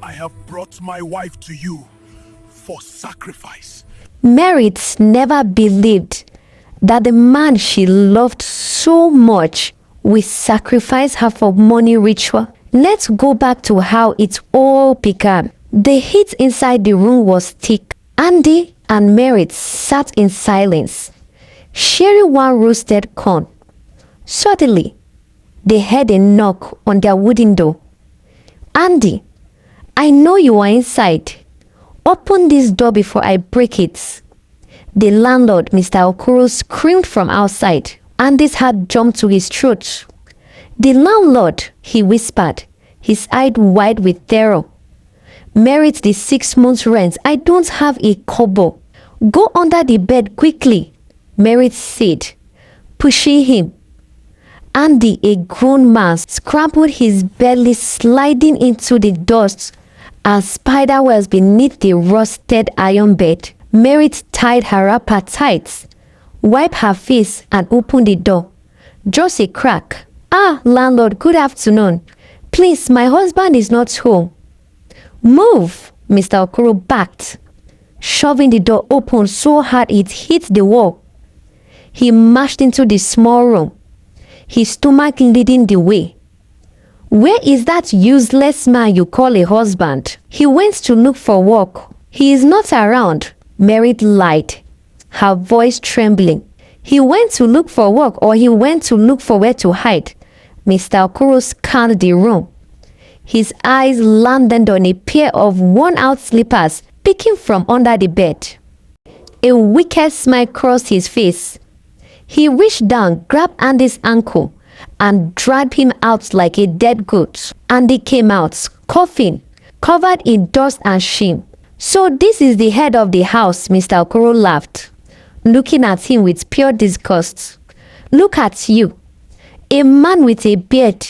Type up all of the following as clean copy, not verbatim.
I have brought my wife to you for sacrifice. Merit never believed that the man she loved so much will sacrifice her for money ritual. Let's go back to how it all began. The heat inside the room was thick. Andy and Merit sat in silence, sharing one roasted corn. Suddenly, they heard a knock on their wooden door. Andy, I know you are inside. Open this door before I break it. The landlord, Mr. Okoro, screamed from outside. Andy's heart jumped to his throat. The landlord, he whispered, his eyes wide with terror. Merit the 6 months' rent. I don't have a kobo. Go under the bed quickly, Merit said, pushing him. Andy, a grown man, scrambled his belly, sliding into the dust and spider webs beneath the rusted iron bed. Merit tied her wrapper tight, wiped her face and opened the door. Just a crack. Ah, landlord, good afternoon. Please, my husband is not home. Move, Mr. Okoro backed, shoving the door open so hard it hit the wall. He marched into the small room, his stomach leading the way. Where is that useless man you call a husband? He went to look for work. He is not around, Merit lied, her voice trembling. He went to look for work, or he went to look for where to hide. Mr. Okoro scanned the room. His eyes landed on a pair of worn-out slippers peeking from under the bed. A wicked smile crossed his face. He reached down, grabbed Andy's ankle, and dragged him out like a dead goat. Andy came out, coughing, covered in dust and shame. So this is the head of the house, Mr. Okoro laughed, looking at him with pure disgust. Look at you, a man with a beard,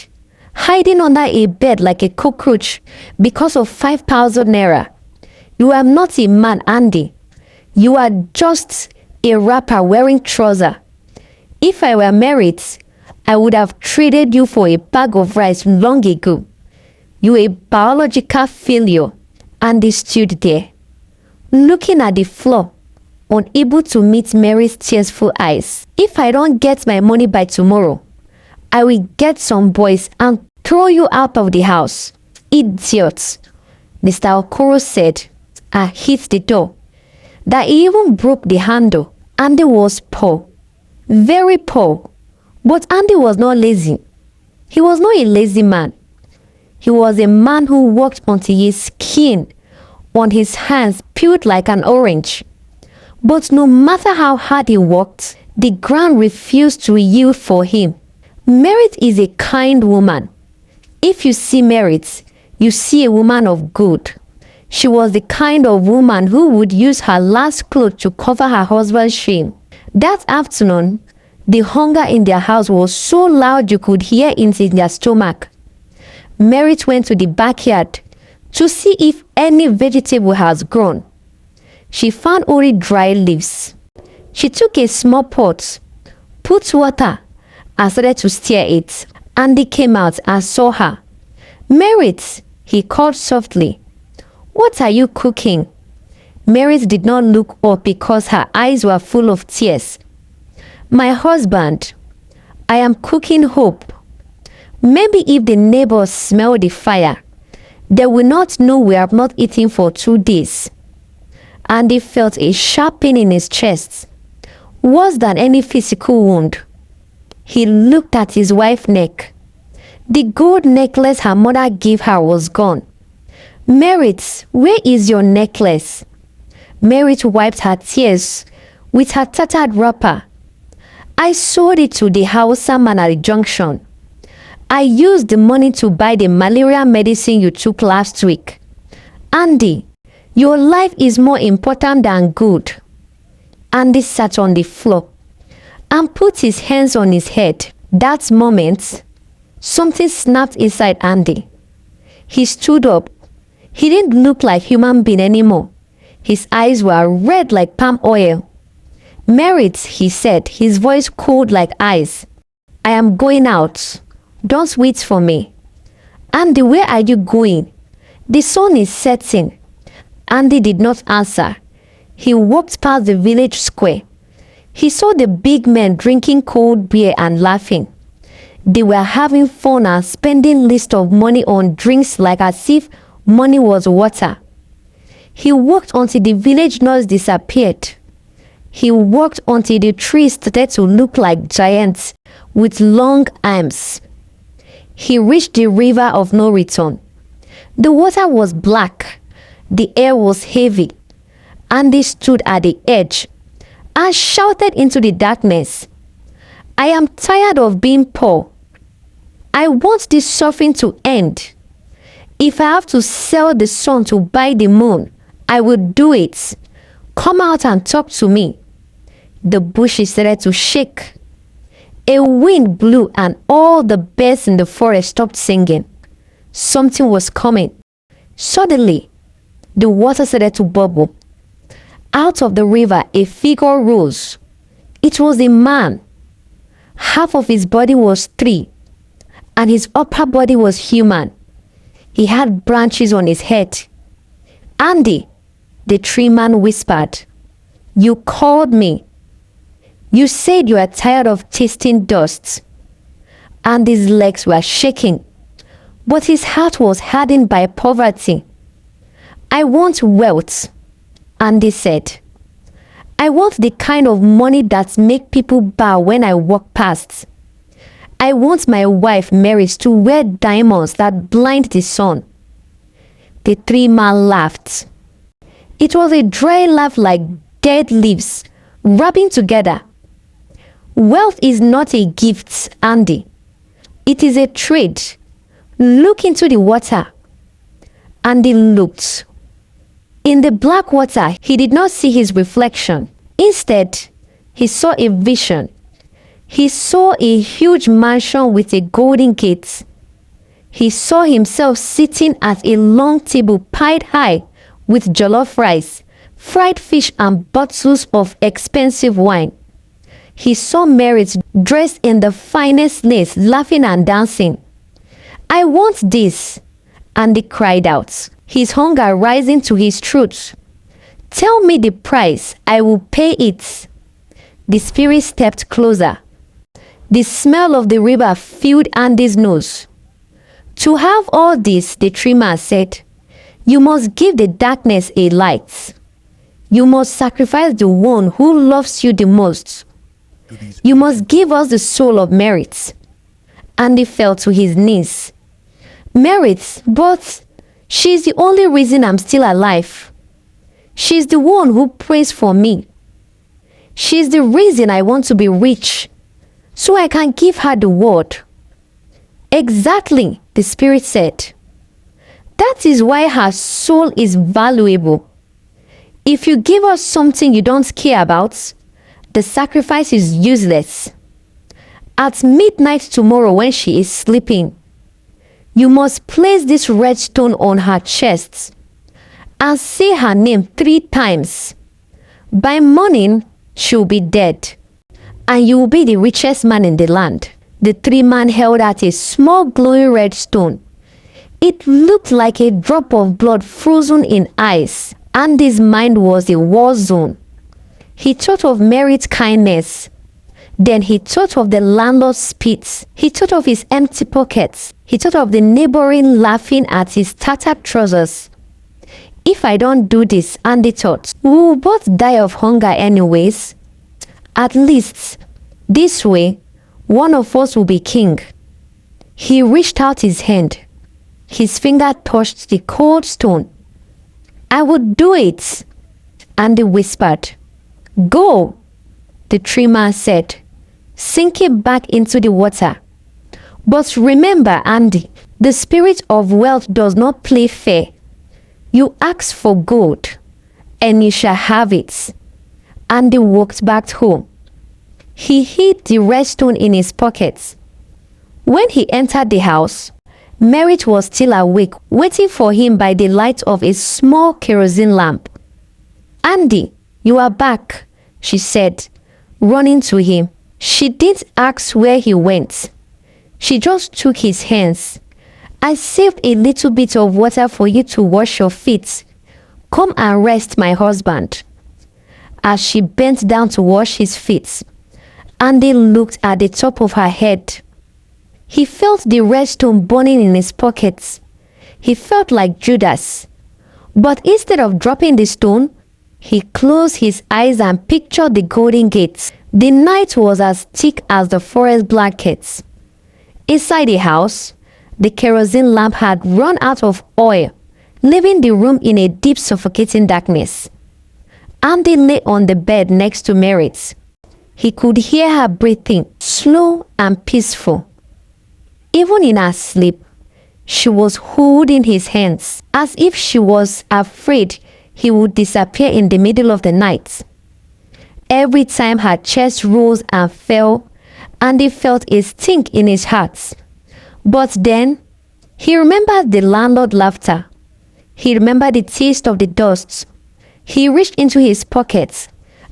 hiding under a bed like a cockroach because of 5,000 naira. You are not a man, Andy. You are just a rapper wearing trousers. If I were married, I would have traded you for a bag of rice long ago. You a biological failure. Andy stood there, looking at the floor, unable to meet Mary's tearful eyes. If I don't get my money by tomorrow, I will get some boys and throw you out of the house. Idiots, Mr. Okoro said, and hit the door. That he even broke the handle. Andy was poor, very poor. But Andy was not lazy. He was not a lazy man. He was a man who worked until his skin on his hands peeled like an orange. But no matter how hard he worked, the ground refused to yield for him. Merit is a kind woman. If you see Merit, you see a woman of good. She was the kind of woman who would use her last clothes to cover her husband's shame. That afternoon, the hunger in their house was so loud you could hear it in their stomach. Merit went to the backyard to see if any vegetable has grown. She found only dry leaves. She took a small pot, put water, and started to stir it. Andy came out and saw her. Merit, he called softly. What are you cooking? Merit did not look up because her eyes were full of tears. My husband, I am cooking hope. Maybe if the neighbors smell the fire, they will not know we have not eaten for 2 days. Andy felt a sharp pain in his chest, worse than any physical wound. He looked at his wife's neck. The gold necklace her mother gave her was gone. Merit, where is your necklace? Merit wiped her tears with her tattered wrapper. I sold it to the Hausa man at the junction. I used the money to buy the malaria medicine you took last week. Andy, your life is more important than good. Andy sat on the floor and put his hands on his head. That moment, something snapped inside Andy. He stood up. He didn't look like a human being anymore. His eyes were red like palm oil. Merit, he said, his voice cold like ice. I am going out. Don't wait for me. Andy, where are you going? The sun is setting. Andy did not answer. He walked past the village square. He saw the big men drinking cold beer and laughing. They were having fun and spending list of money on drinks like as if money was water. He walked until the village noise disappeared. He walked until the trees started to look like giants with long arms. He reached the river of no return. The water was black. The air was heavy. Andy stood at the edge and shouted into the darkness, "I am tired of being poor. I want this suffering to end. If I have to sell the sun to buy the moon, I will do it. Come out and talk to me." The bushes started to shake. A wind blew and all the birds in the forest stopped singing. Something was coming. Suddenly, the water started to bubble. Out of the river, a figure rose. It was a man. Half of his body was tree, and his upper body was human. He had branches on his head. "Andy," the tree man whispered, "you called me. You said you are tired of tasting dust." Andy's legs were shaking, but his heart was hardened by poverty. "I want wealth," Andy said. "I want the kind of money that makes people bow when I walk past. I want my wife Mary to wear diamonds that blind the sun." The three men laughed. It was a dry laugh like dead leaves rubbing together. "Wealth is not a gift, Andy. It is a trade. Look into the water." Andy looked. In the black water, he did not see his reflection. Instead, he saw a vision. He saw a huge mansion with a golden gate. He saw himself sitting at a long table piled high with jollof rice, fried fish and bottles of expensive wine. He saw Mary dressed in the finest lace, laughing and dancing. "I want this," Andy cried out, his hunger rising to his throat. "Tell me the price, I will pay it." The spirit stepped closer. The smell of the river filled Andy's nose. "To have all this," the tree man said, "you must give the darkness a light. You must sacrifice the one who loves you the most. You must give us the soul of merit." Andy fell to his knees. "Merit, but she's the only reason I'm still alive. She's the one who prays for me. She's the reason I want to be rich, so I can give her the world." "Exactly," the spirit said. "That is why her soul is valuable. If you give us something you don't care about, the sacrifice is useless. At midnight tomorrow when she is sleeping, you must place this red stone on her chest and say her name 3 times. By morning, she'll be dead, and you will be the richest man in the land." The three men held out a small glowing red stone. It looked like a drop of blood frozen in ice. Andy's mind was a war zone. He thought of Mary's kindness. Then he thought of the landlord's spit. He thought of his empty pockets. He thought of the neighboring laughing at his tattered trousers. "If I don't do this," Andy thought, "we will both die of hunger anyways. At least, this way, one of us will be king." He reached out his hand. His finger touched the cold stone. "I would do it," Andy whispered. "Go," the tree man said, sinking back into the water. "But remember, Andy, the spirit of wealth does not play fair. You ask for gold, and you shall have it." Andy walked back home. He hid the red stone in his pocket. When he entered the house, Merritt was still awake, waiting for him by the light of a small kerosene lamp. "Andy, you are back," she said, running to him. She didn't ask where he went. She just took his hands I saved a little bit of water for you to wash your feet. Come and rest, my husband. As she bent down to wash his feet, Andy looked at the top of her head. He felt the red stone burning in his pockets. He felt like Judas. But instead of dropping the stone, he closed his eyes and pictured the golden gates. The night was as thick as the forest blankets. Inside the house, the kerosene lamp had run out of oil, leaving the room in a deep suffocating darkness. Andy lay on the bed next to Merit. He could hear her breathing, slow and peaceful. Even in her sleep, she was holding his hands, as if she was afraid he would disappear in the middle of the night. Every time her chest rose and fell, Andy felt a sting in his heart. But then, he remembered the landlord's laughter. He remembered the taste of the dust. He reached into his pockets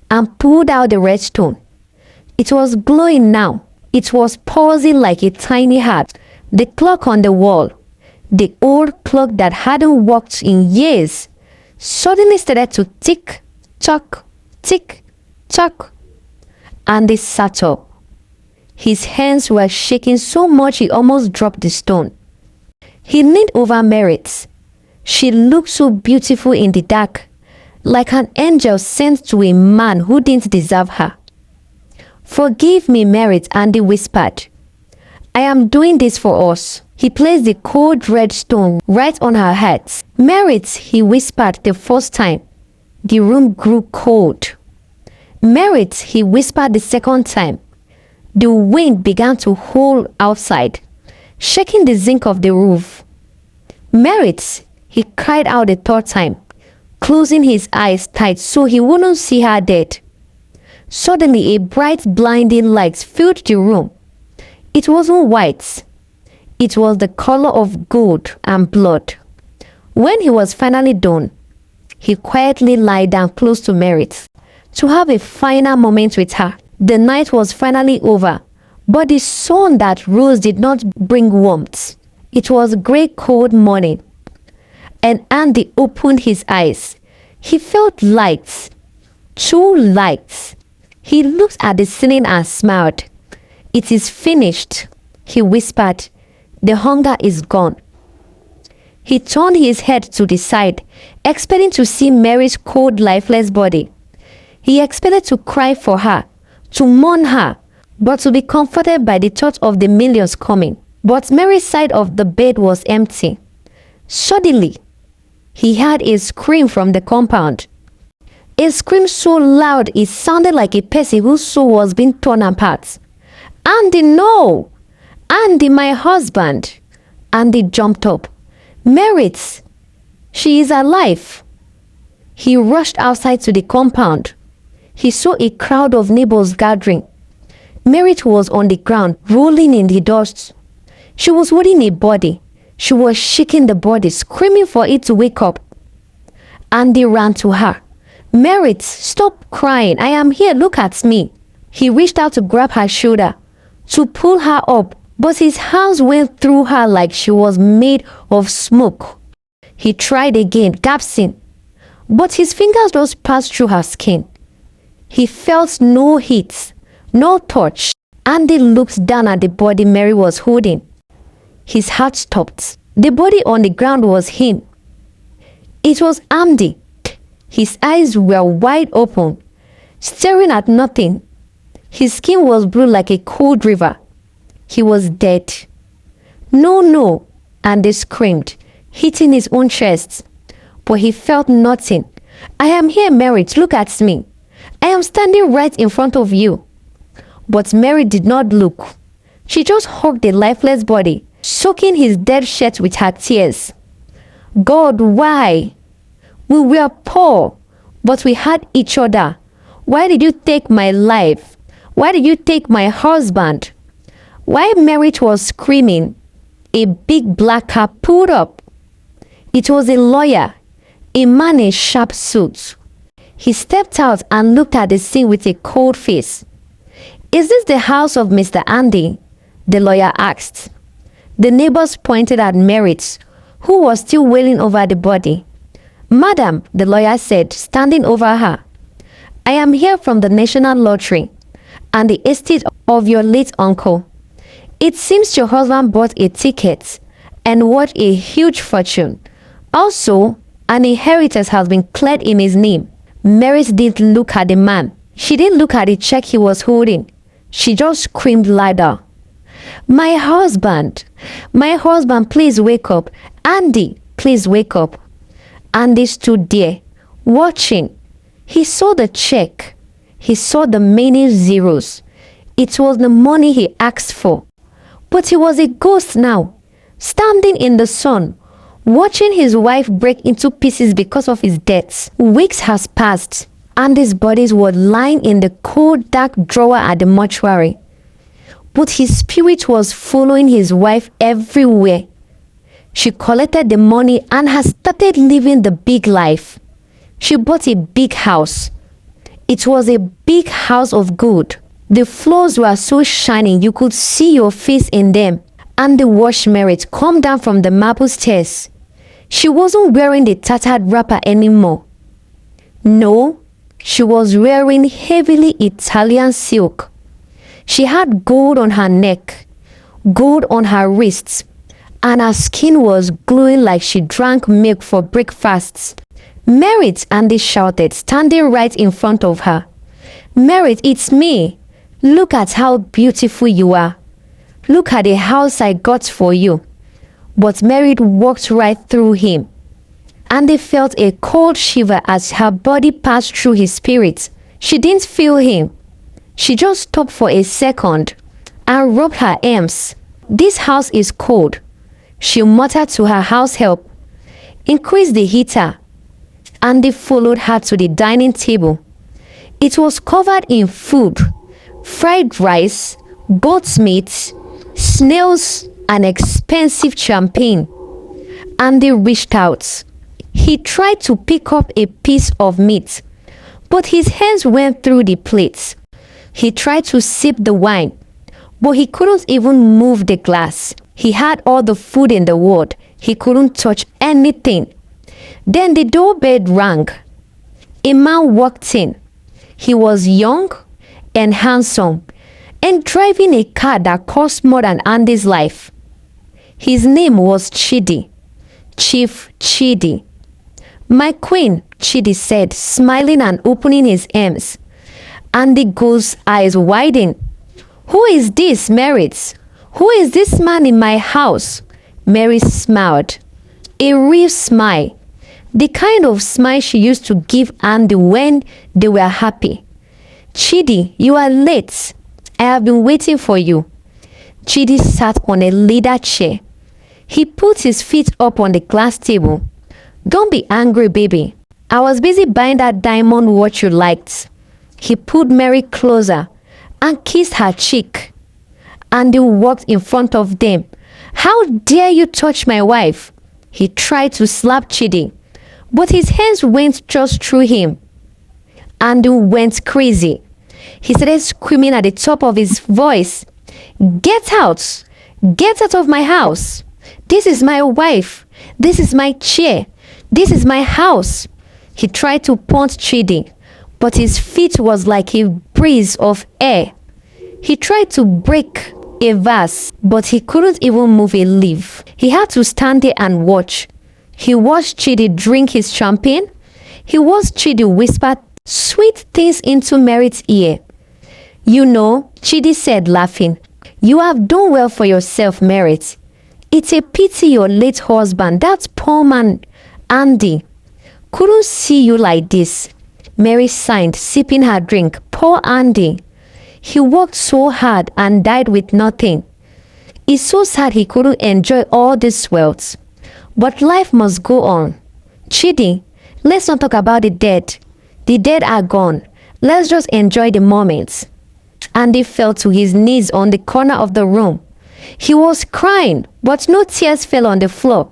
and pulled out the red stone. It was glowing now. It was pulsing like a tiny heart. The clock on the wall, the old clock that hadn't worked in years, suddenly started to tick, tock, tick, tock. Andy sat up. His hands were shaking so much he almost dropped the stone. He leaned over Merit. She looked so beautiful in the dark, like an angel sent to a man who didn't deserve her. Forgive me, Merit, Andy whispered. I am doing this for us. He placed the cold red stone right on her head. Merit, he whispered the first time. The room grew cold. Merit, he whispered the second time. The wind began to howl outside, shaking the zinc of the roof. Merit, he cried out the third time, closing his eyes tight so he wouldn't see her dead. Suddenly, a bright, blinding light filled the room. It wasn't white. It was the color of gold and blood. When he was finally done, he quietly lay down close to Merit to have a final moment with her. The night was finally over, but the sun that rose did not bring warmth. It was a grey cold morning, and Andy opened his eyes. He felt light, too light. He looked at the ceiling and smiled. It is finished, he whispered. The hunger is gone. He turned his head to the side, expecting to see Mary's cold, lifeless body. He expected to cry for her, to mourn her, but to be comforted by the thought of the millions coming. But Mary's side of the bed was empty. Suddenly, he heard a scream from the compound. A scream so loud it sounded like a person whose soul was being torn apart. Andy, no! Andy, my husband! Andy jumped up. Merit! She is alive! He rushed outside to the compound. He saw a crowd of neighbors gathering. Merit was on the ground, rolling in the dust. She was holding a body. She was shaking the body, screaming for it to wake up. Andy ran to her. Merit, stop crying. I am here. Look at me. He reached out to grab her shoulder, to pull her up, but his hands went through her like she was made of smoke. He tried again, gasping, but his fingers just passed through her skin. He felt no heat, no touch. Andy looked down at the body Mary was holding. His heart stopped. The body on the ground was him. It was Andy. His eyes were wide open, staring at nothing. His skin was blue like a cold river. He was dead. No, no, Andy screamed, hitting his own chest. But he felt nothing. I am here, Mary. Look at me. I am standing right in front of you. But Mary did not look. She just hugged the lifeless body, soaking his dead shirt with her tears. God, why? We were poor, but we had each other. Why did you take my life? Why did you take my husband? While Mary was screaming, a big black car pulled up. It was a lawyer, a man in sharp suit. He stepped out and looked at the scene with a cold face. Is this the house of Mr. Andy? The lawyer asked. The neighbors pointed at Merritt, who was still wailing over the body. "Madam," the lawyer said, standing over her, "I am here from the National Lottery and the estate of your late uncle. It seems your husband bought a ticket and won a huge fortune. Also, an inheritance has been cleared in his name." Merritt didn't look at the man. She didn't look at the check he was holding. She just screamed louder. My husband, please wake up. Andy, please wake up." Andy stood there, watching. He saw the check. He saw the many zeros. It was the money he asked for. But he was a ghost now, standing in the sun, watching his wife break into pieces because of his debts. Weeks has passed. Andy's bodies were lying in the cold, dark drawer at the mortuary. But his spirit was following his wife everywhere. She collected the money and has started living the big life. She bought a big house. It was a big house of gold. The floors were so shining you could see your face in them. And the wash Merritt come down from the marble stairs. She wasn't wearing the tattered wrapper anymore. No, she was wearing heavily Italian silk. She had gold on her neck, gold on her wrists, and her skin was glowing like she drank milk for breakfast. "Merritt," Andy shouted, standing right in front of her. "Merritt, it's me. Look at how beautiful you are. Look at the house I got for you." But Merritt walked right through him. Andy felt a cold shiver as her body passed through his spirit. She didn't feel him. She just stopped for a second and rubbed her arms. "This house is cold," she muttered to her house help. "Increase the heater." Andy followed her to the dining table. It was covered in food, fried rice, goat's meat, snails, and expensive champagne. Andy reached out. He tried to pick up a piece of meat, but his hands went through the plates. He tried to sip the wine, but he couldn't even move the glass. He had all the food in the world. He couldn't touch anything. Then the doorbell rang. A man walked in. He was young and handsome and driving a car that cost more than Andy's life. His name was Chidi. Chief Chidi. "My queen," Chidi said, smiling and opening his arms. Andy's eyes widened. "Who is this, Merritt? Who is this man in my house?" Merritt smiled. A real smile. The kind of smile she used to give Andy when they were happy. "Chidi, you are late. I have been waiting for you." Chidi sat on a leather chair. He put his feet up on the glass table. "Don't be angry, baby. I was busy buying that diamond watch you liked." He pulled Mary closer and kissed her cheek. Andy walked in front of them. "How dare you touch my wife?" He tried to slap Chidi, but his hands went just through him. Andy went crazy. He started screaming at the top of his voice, "Get out! Get out of my house! This is my wife! This is my chair! This is my house!" He tried to punch Chidi, but his feet was like a breeze of air. He tried to break a vase, but he couldn't even move a leaf. He had to stand there and watch. He watched Chidi drink his champagne. He watched Chidi whisper sweet things into Merritt's ear. "You know," Chidi said, laughing, "you have done well for yourself, Merritt. It's a pity your late husband, that poor man, Andy, couldn't see you like this." Mary sighed, sipping her drink. "Poor Andy. He worked so hard and died with nothing. It's so sad he couldn't enjoy all this wealth. But life must go on. Chidi, let's not talk about the dead. The dead are gone. Let's just enjoy the moments." Andy fell to his knees on the corner of the room. He was crying, but no tears fell on the floor.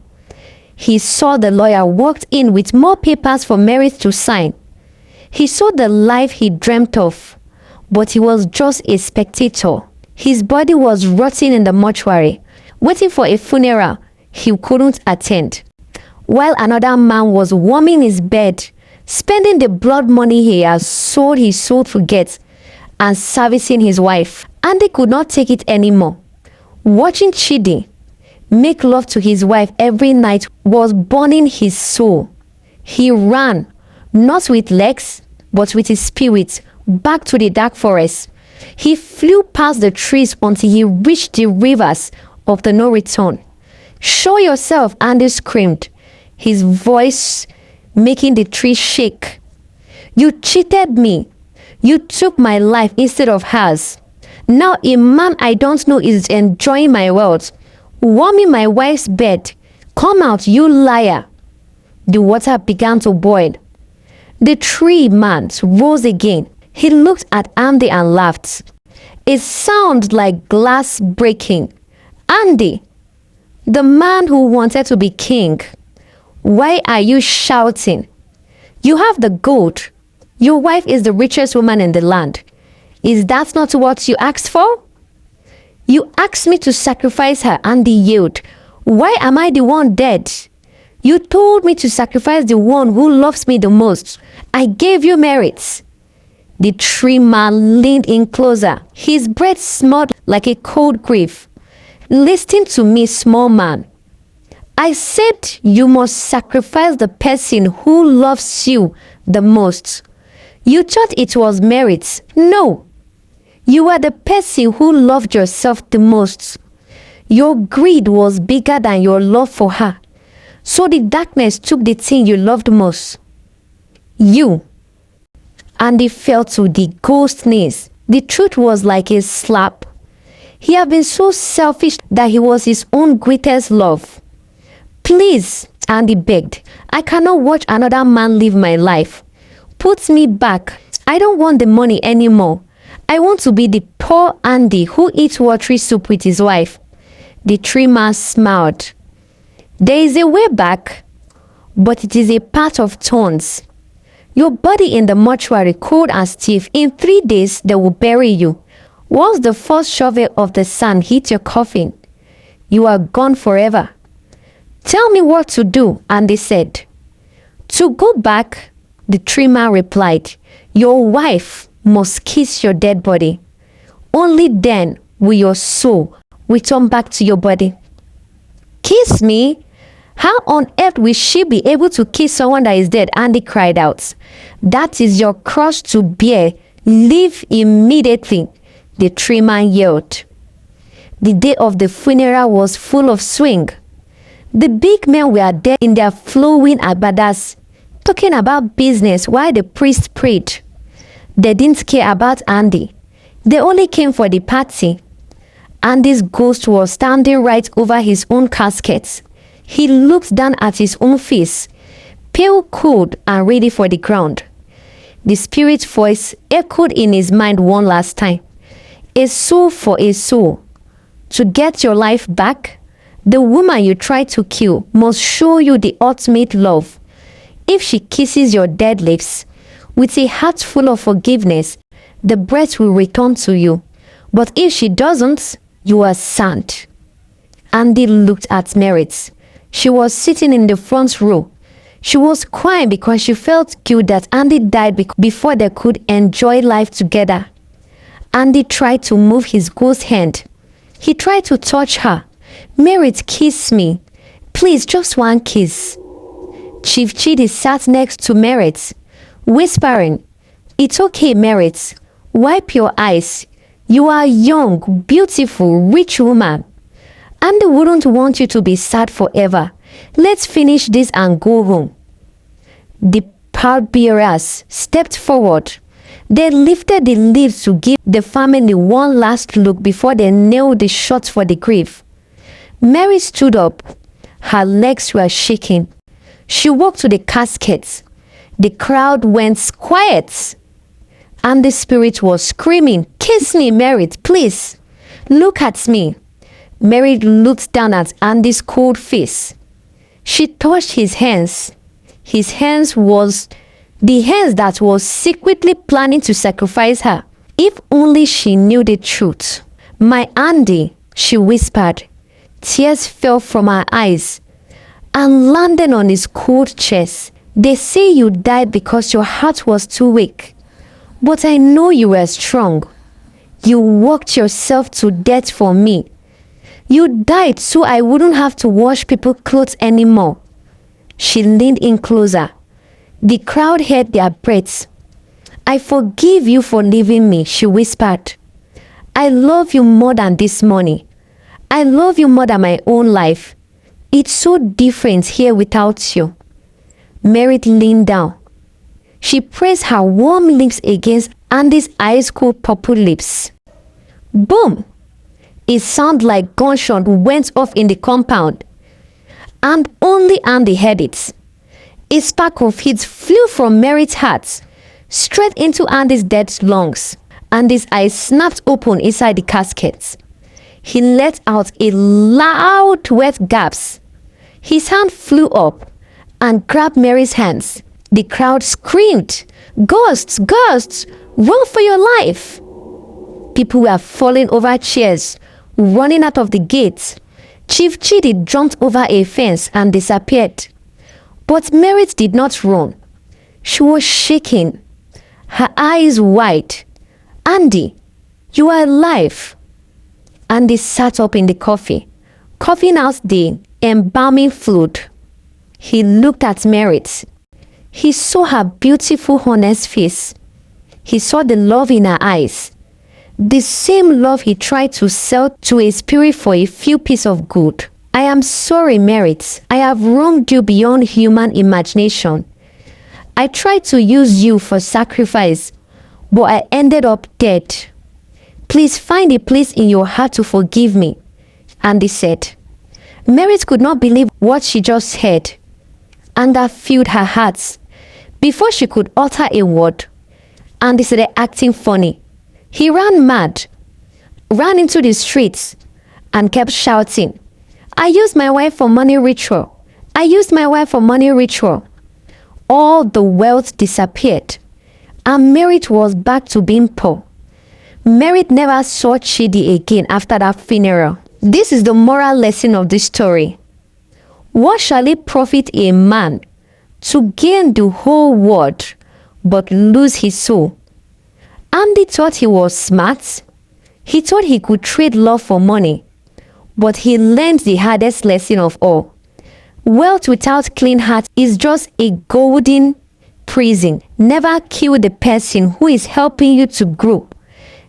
He saw the lawyer walked in with more papers for Mary to sign. He saw the life he dreamt of, but he was just a spectator. His body was rotting in the mortuary, waiting for a funeral he couldn't attend, while another man was warming his bed, spending the blood money he has sold his soul to get, and servicing his wife. Andy could not take it anymore. Watching Chidi make love to his wife every night was burning his soul. He ran, not with legs, but with his spirit, back to the dark forest. He flew past the trees until he reached the rivers of the no return. "Show yourself," Andy screamed, his voice making the trees shake. "You cheated me. You took my life instead of hers. Now a man I don't know is enjoying my wealth, warming my wife's bed. Come out, you liar." The water began to boil. The tree man rose again. He looked at Andy and laughed. It sounded like glass breaking. "Andy, the man who wanted to be king, why are you shouting? You have the gold. Your wife is the richest woman in the land. Is that not what you asked for? You asked me to sacrifice her," Andy yelled. "Why am I the one dead? You told me to sacrifice the one who loves me the most. I gave you merits." The tree man leaned in closer. His breath smelled like a cold grave. "Listen to me, small man. I said you must sacrifice the person who loves you the most. You thought it was merit. No. You are the person who loved yourself the most. Your greed was bigger than your love for her. So the darkness took the thing you loved most. You." Andy fell to the ghost's knees. The truth was like a slap. He had been so selfish that he was his own greatest love. "Please," Andy begged. "I cannot watch another man live my life. Put me back. I don't want the money anymore. I want to be the poor Andy who eats watery soup with his wife." The tree man smiled. "There is a way back, but it is a path of thorns. Your body in the mortuary, cold and stiff. In 3 days, they will bury you. Once the first shovel of the sun hits your coffin, you are gone forever." "Tell me what to do," Andy said. "To go back," the tree man replied, "your wife must kiss your dead body. Only then will your soul return back to your body." "Kiss me? How on earth will she be able to kiss someone that is dead?" Andy cried out. "That is your cross to bear. Leave immediately," the tree man yelled. The day of the funeral was full of swing. The big men were there in their flowing agbadas, talking about business while the priest prayed. They didn't care about Andy. They only came for the party. Andy's ghost was standing right over his own casket. He looked down at his own face, pale, cold, and ready for the ground. The spirit voice echoed in his mind one last time. "A soul for a soul. To get your life back, the woman you tried to kill must show you the ultimate love. If she kisses your dead lips with a heart full of forgiveness, the breath will return to you. But if she doesn't, you are sand." Andy looked at Merit. She was sitting in the front row. She was crying because she felt guilt that Andy died before they could enjoy life together. Andy tried to move his ghost hand. He tried to touch her. "Merit, kiss me. Please, just one kiss." Chief Chidi sat next to Merit, whispering, "It's okay, Merit. Wipe your eyes. You are young, beautiful, rich woman. Andy wouldn't want you to be sad forever. Let's finish this and go home." The pallbearers stepped forward. They lifted the leaves to give the family one last look before they nailed the shot for the grave. Mary stood up. Her legs were shaking. She walked to the casket. The crowd went quiet. And the spirit was screaming, "Kiss me, Mary, please. Look at me." Mary looked down at Andy's cold face. She touched his hands. His hands was the hands that was secretly planning to sacrifice her. If only she knew the truth. "My Andy," she whispered, Tears fell from her eyes and landed on his cold chest. They say you died because your heart was too weak. But I know you were strong. You worked yourself to death for me. You died so I wouldn't have to wash people's clothes anymore. She leaned in closer. The crowd heard their breaths. I forgive you for leaving me, she whispered. I love you more than this money. I love you more than my own life. It's so different here without you. Merit leaned down. She pressed her warm lips against Andy's ice-cold purple lips. Boom! A sound like gunshot went off in the compound, and only Andy heard it. A spark of heat flew from Merit's heart straight into Andy's dead lungs. Andy's eyes snapped open inside the casket. He let out a loud wet gasp. His hand flew up and grabbed Mary's hands. The crowd screamed, "Ghosts! Ghosts! Run for your life!" People were falling over chairs, running out of the gate. Chief Chidi jumped over a fence and disappeared. But Merit did not run. She was shaking, her eyes wide. "Andy, you are alive." Andy sat up in the coffee, coughing out the embalming fluid. He looked at Merit. He saw her beautiful, honest face. He saw the love in her eyes. The same love he tried to sell to a spirit for a few pieces of gold. "I am sorry, Merit. I have wronged you beyond human imagination. I tried to use you for sacrifice, but I ended up dead. Please find a place in your heart to forgive me," Andy said. Merit could not believe what she just heard. Anger filled her heart. Before she could utter a word, Andy started acting funny. He ran mad, ran into the streets, and kept shouting, "I used my wife for money ritual. I used my wife for money ritual." All the wealth disappeared, and Merit was back to being poor. Merit never saw Chidi again after that funeral. This is the moral lesson of this story. What shall it profit a man to gain the whole world but lose his soul? Andy thought he was smart. He thought he could trade love for money. But he learned the hardest lesson of all. Wealth without clean heart is just a golden prison. Never kill the person who is helping you to grow.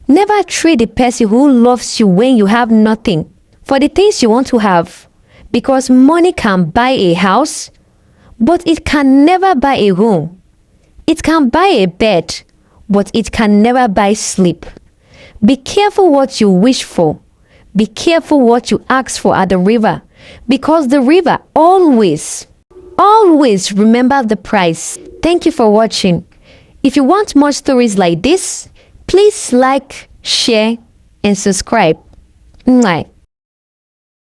Never trade the person who loves you when you have nothing for the things you want to have. Because money can buy a house, but it can never buy a home. It can buy a bed, but it can never buy sleep. Be careful what you wish for. Be careful what you ask for at the river, because the river always remember the price. Thank you for watching. If you want more stories like this, please like, share, and subscribe. Mwah.